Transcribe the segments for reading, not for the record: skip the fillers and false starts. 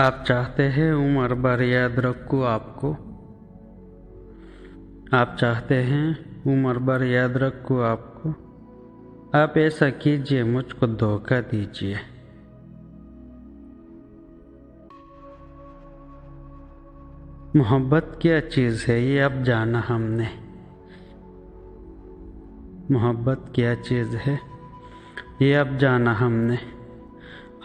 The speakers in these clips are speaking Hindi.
आप चाहते हैं उम्र भर याद रखूं आपको। आप चाहते हैं उम्र भर याद रखूं आपको। आप ऐसा कीजिए, मुझको धोखा दीजिए। मोहब्बत क्या चीज़ है ये अब जाना हमने। मोहब्बत क्या चीज़ है ये अब जाना हमने।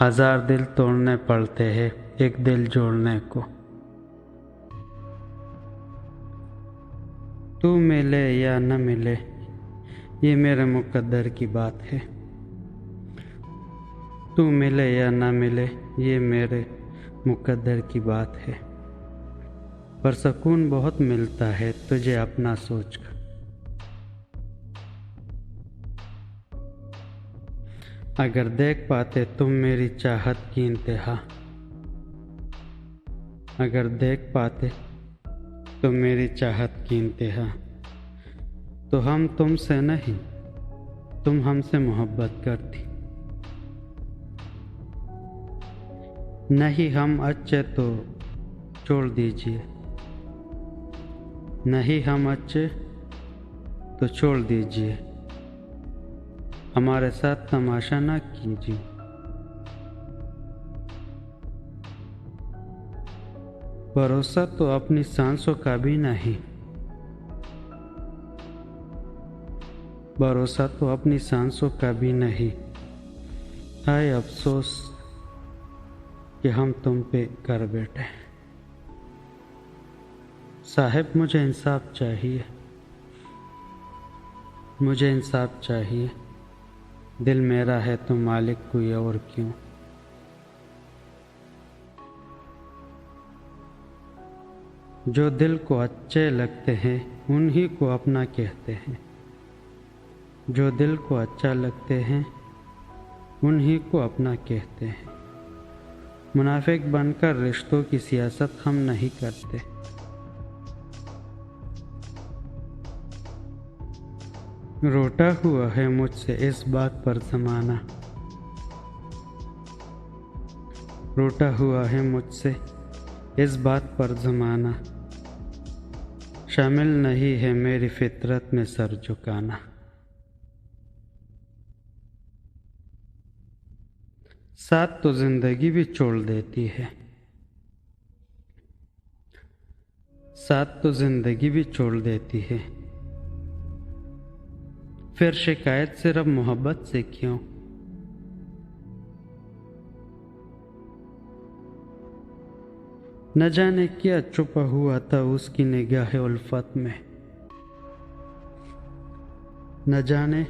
1000 दिल तोड़ने पड़ते हैं एक दिल जोड़ने को। तू मिले या न मिले ये मेरे मुकद्दर की बात है। तू मिले या न मिले ये मेरे मुकद्दर की बात है। पर सुकून बहुत मिलता है तुझे अपना सोचकर। अगर देख पाते तुम मेरी चाहत की इंतहा। अगर देख पाते तुम मेरी चाहत की इंतहा, तो हम तुमसे नहीं, तुम हमसे मोहब्बत करती। नहीं हम अच्छे तो छोड़ दीजिए। नहीं हम अच्छे तो छोड़ दीजिए। हमारे साथ तमाशा ना कीजिए। भरोसा तो अपनी सांसों का भी नहीं। भरोसा तो अपनी सांसों का भी नहीं। हाय अफसोस कि हम तुम पे कर बैठे। साहिब मुझे इंसाफ चाहिए। मुझे इंसाफ चाहिए। दिल मेरा है तो मालिक कोई और क्यों। जो दिल को अच्छे लगते हैं उन्हीं को अपना कहते हैं। जो दिल को अच्छा लगते हैं उन्हीं को अपना कहते हैं। मुनाफिक बनकर रिश्तों की सियासत हम नहीं करते। रोटा हुआ है मुझसे इस बात पर ज़माना। रोटा हुआ है मुझसे इस बात पर ज़माना। शामिल नहीं है मेरी फितरत में सर झुकाना। साथ तो जिंदगी भी छोड़ देती है। साथ तो जिंदगी भी छोड़ देती है। फिर शिकायत सिर्फ मोहब्बत से क्यों। न जाने क्या छुपा हुआ था उसकी निगाह उल्फत में। न जाने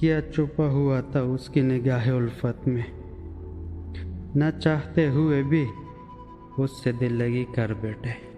क्या छुपा हुआ था उसकी निगाह उल्फत में। न चाहते हुए भी उससे दिल लगी कर बैठे।